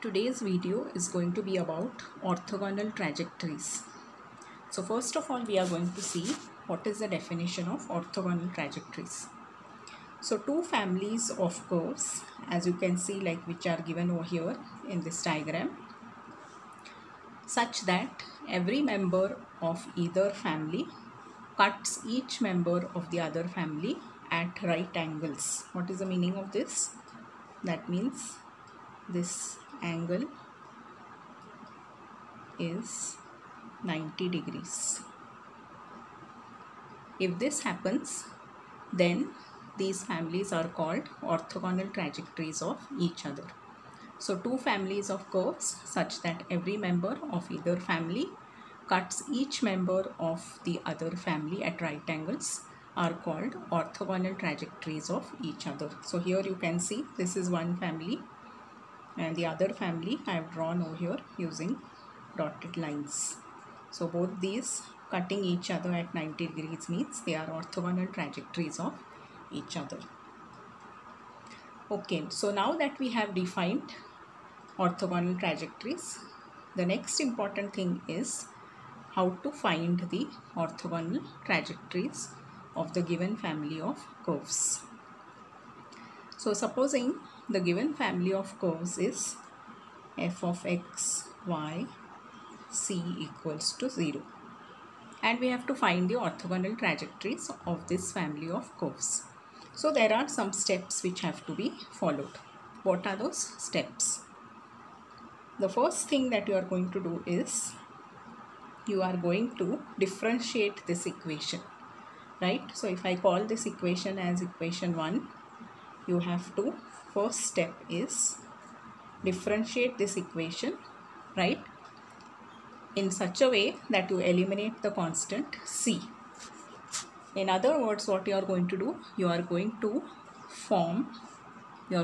Today's video is going to be about orthogonal trajectories. So first of all, we are going to see what is the definition of orthogonal trajectories. So two families of curves, as you can see, like which are given over here in this diagram, such that every member of either family cuts each member of the other family at right angles. What is the meaning of this? That means this angle is 90 degrees. If this happens, then these families are called orthogonal trajectories of each other. So two families of curves such that every member of either family cuts each member of the other family at right angles are called orthogonal trajectories of each other. So here you can see this is one family and the other family I have drawn over here using dotted lines. So both these cutting each other at 90 degrees means they are orthogonal trajectories of each other. Okay, so now that we have defined orthogonal trajectories, the next important thing is how to find the orthogonal trajectories of the given family of curves. So supposing the given family of curves is f of x, y, c equals to 0. And we have to find the orthogonal trajectories of this family of curves. So there are some steps which have to be followed. What are those steps? The first thing that you are going to do is you are going to differentiate this equation, right? So if I call this equation as equation 1, you have to, first step is differentiate this equation, right, in such a way that you eliminate the constant c. In other words, what you are going to do, you are going to form the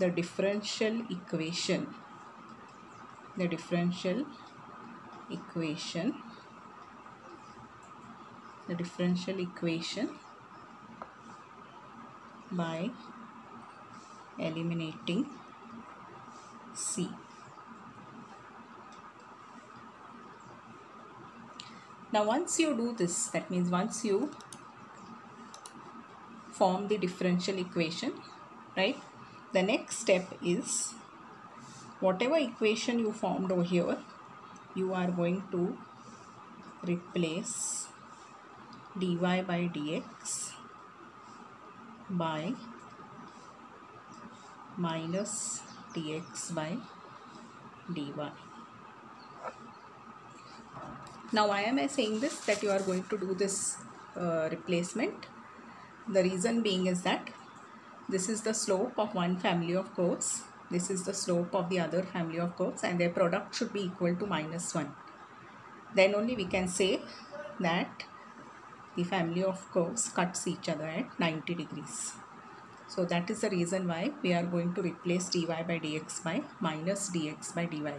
differential equation by eliminating c. Now once you do this, that means once you form the differential equation, right, the next step is whatever equation you formed over here, you are going to replace dy by dx by minus dx by dy. Now why am I saying this, that you are going to do this replacement? The reason being is that this is the slope of one family of curves, this is the slope of the other family of curves, and their product should be equal to -1. Then only we can say that the family of curves cuts each other at 90 degrees. So that is the reason why we are going to replace dy by dx by minus dx by dy.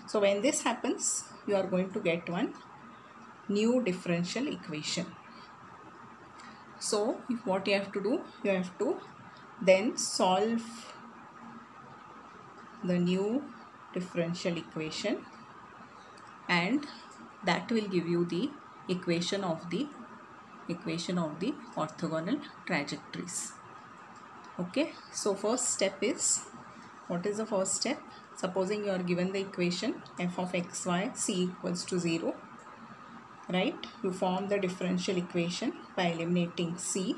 So when this happens, you are going to get one new differential equation. So what you have to do, you have to then solve the new differential equation, and that will give you the equation of the orthogonal trajectories. Okay, so first step is, what is the first step? Supposing you are given the equation f of x, y, c equals to 0, right? You form the differential equation by eliminating c.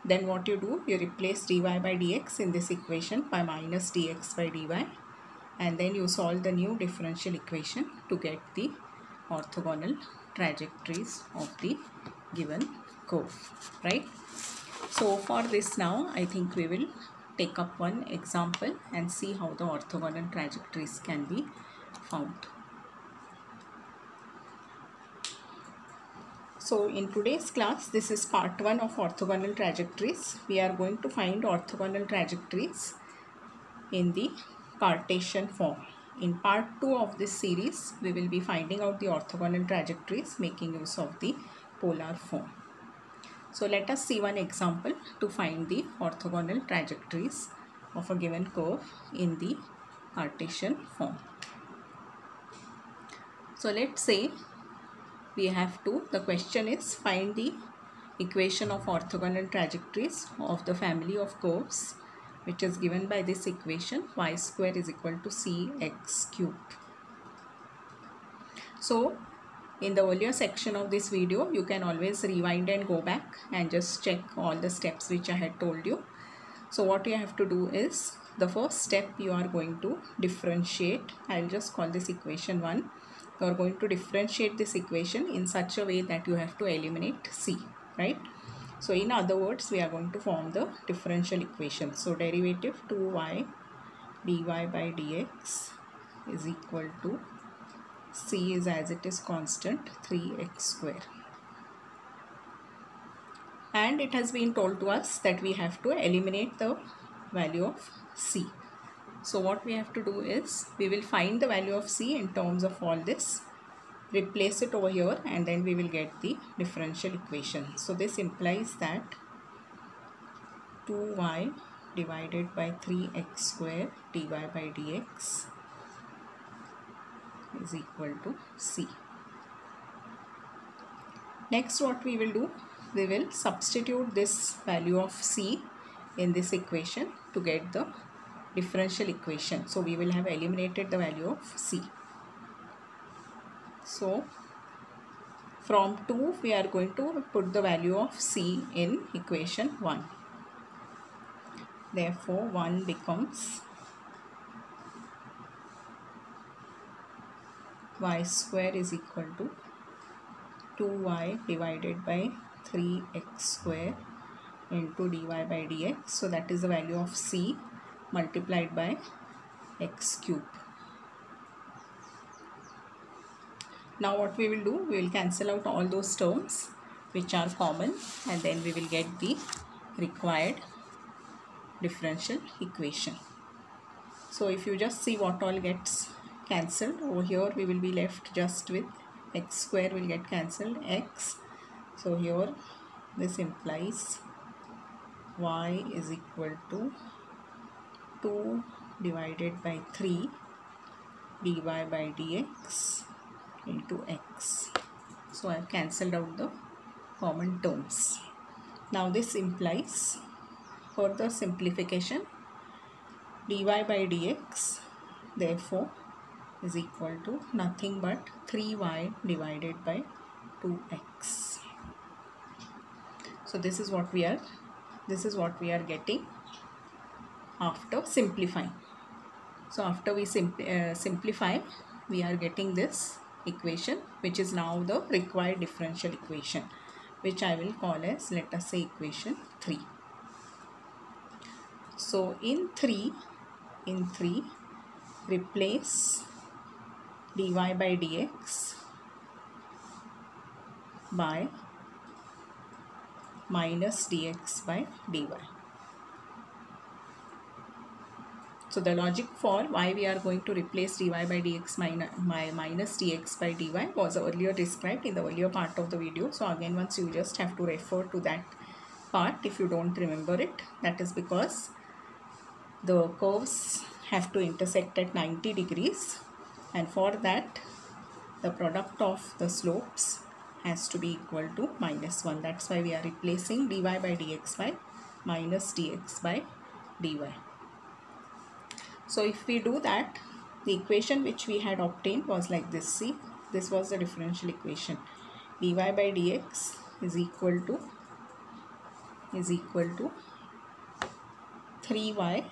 Then what you do, you replace dy by dx in this equation by minus dx by dy, and then you solve the new differential equation to get the orthogonal trajectories of the given curve, right? So for this now, I think we will take up one example and see how the orthogonal trajectories can be found. So in today's class, this is part 1 of orthogonal trajectories. We are going to find orthogonal trajectories in the Cartesian form. In part 2 of this series, we will be finding out the orthogonal trajectories making use of the polar form. So let us see one example to find the orthogonal trajectories of a given curve in the Cartesian form. So let's say we have to, the question is find the equation of orthogonal trajectories of the family of curves which is given by this equation y square is equal to cx cubed. So in the earlier section of this video, you can always rewind and go back and just check all the steps which I had told you. So what you have to do is, the first step you are going to differentiate. I will just call this equation 1. You are going to differentiate this equation in such a way that you have to eliminate c, right? So in other words, we are going to form the differential equation. So derivative 2y dy by dx is equal to c is as it is constant 3x square, and it has been told to us that we have to eliminate the value of c. So what we have to do is, we will find the value of c in terms of all this, replace it over here, and then we will get the differential equation. So this implies that 2y divided by 3x square dy by dx is equal to c. Next what we will do, we will substitute this value of c in this equation to get the differential equation. So we will have eliminated the value of c. So from 2 we are going to put the value of c in equation 1. Therefore 1 becomes y square is equal to 2y divided by 3x square into dy by dx. So that is the value of c multiplied by x cube. Now what we will do, we will cancel out all those terms which are common, and then we will get the required differential equation. So if you just see what all gets cancelled over here, we will be left just with x square will get cancelled, x. So here this implies y is equal to 2 divided by 3 dy by dx into x. So I have cancelled out the common terms. Now this implies further simplification, dy by dx therefore is equal to nothing but 3y divided by 2x. So this is what we are getting after simplifying. So after we simplify, we are getting this equation, which is now the required differential equation, which I will call as, let us say, equation 3. So in 3 replace dy by dx by minus dx by dy. So the logic for why we are going to replace dy by dx minus dx by dy was earlier described in the earlier part of the video. So again, once you just have to refer to that part if you don't remember it. That is because the curves have to intersect at 90 degrees, and for that the product of the slopes has to be equal to -1. That's why we are replacing dy by dx by minus dx by dy. So if we do that, the equation which we had obtained was like this. See, this was the differential equation. Dy by dx is equal to 3y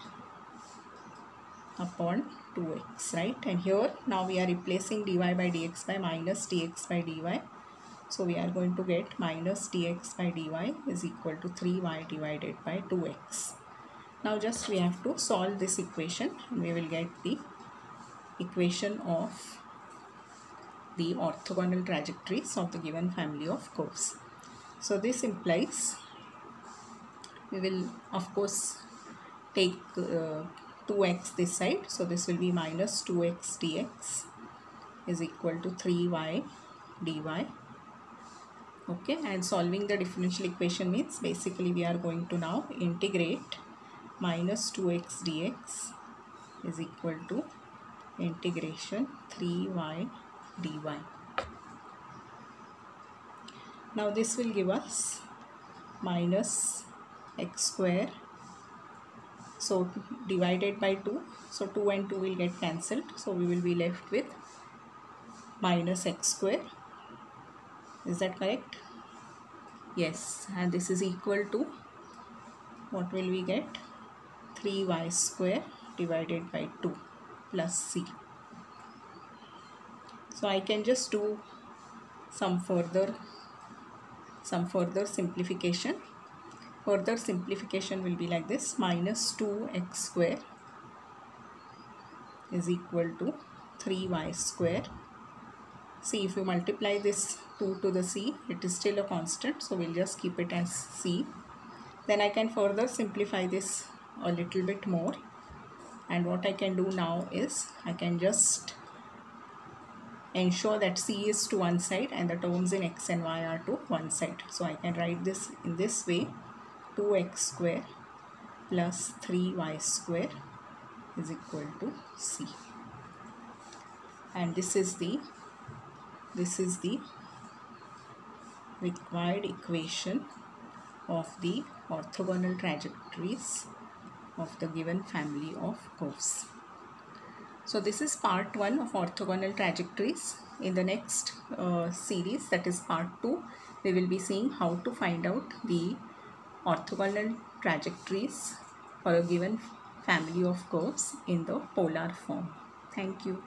upon 2x, right? And here now we are replacing dy by dx by minus dx by dy. So we are going to get minus dx by dy is equal to 3y divided by 2x. Now just we have to solve this equation, and we will get the equation of the orthogonal trajectories of the given family of curves. So this implies we will of course take 2x this side. So this will be minus 2x dx is equal to 3y dy. Okay, and solving the differential equation means basically we are going to now integrate minus 2x dx is equal to integration 3y dy. Now this will give us minus x square, so divided by 2, so 2 and 2 will get cancelled, so we will be left with minus x square. Is that correct? Yes, and this is equal to, what will we get? 3y square divided by 2 plus c. So I can just do some further simplification. Further simplification will be like this: minus 2x square is equal to 3y square. See, if you multiply this 2 to the c, it is still a constant, so we'll just keep it as c. Then I can further simplify this a little bit more, and what I can do now is I can just ensure that c is to one side and the terms in x and y are to one side. So I can write this in this way: 2x square plus 3y square is equal to c. And this is the required equation of the orthogonal trajectories of the given family of curves. So this is part 1 of orthogonal trajectories. In the next series, that is part 2, we will be seeing how to find out the orthogonal trajectories for a given family of curves in the polar form. Thank you.